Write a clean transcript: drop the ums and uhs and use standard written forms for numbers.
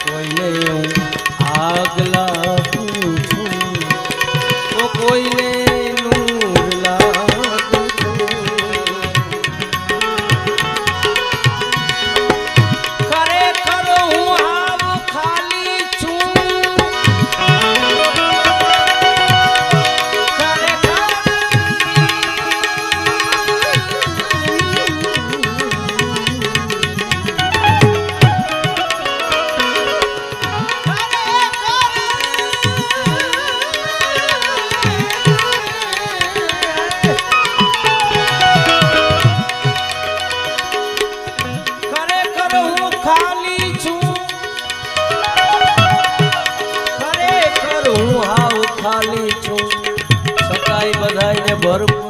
કોઈને હું આગલા પૂછું તો કોઈને નૂર લાગું છું. ખરેખર હું હાવ ખાલી છું. ખાલી છું છતાંય બધાયને ભરપૂર